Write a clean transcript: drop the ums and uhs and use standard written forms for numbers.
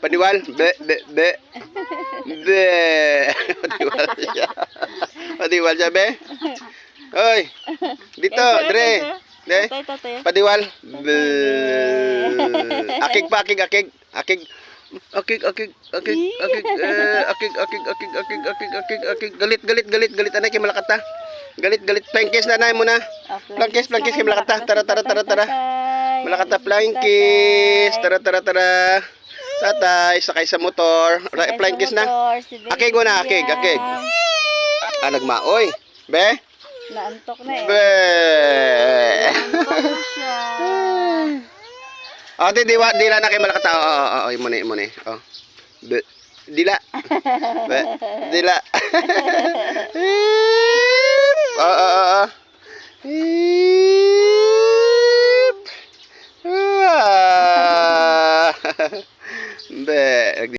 Paniwal. Be, be, be. Be. Paniwal siya. Paniwal siya, be. Hoy. Dito, Dre. De. Paniwal. Be. Akig pa, akig, akig. Akig. Akig, akig, akig, akig, akig, akig, akig, akig, akig, akig, akig, galit, galit, galit, galit, anay, kay malakata. Galit, galit, flying kiss na, anay mo na. Flying kiss, kay malakata. Tara, tara, tara, tara. Malakata, flying kiss. Tara, tara, tara. Tatay, sakay sa motor. Flying kiss na. Akig mo na, akig, akig. Ah, nagmaoy. Be? Naantok na eh. Be. Naantok siya. Oh, dila na kay malakata. Oh, imuni. Oh. Dila. Dila. Oh. Be.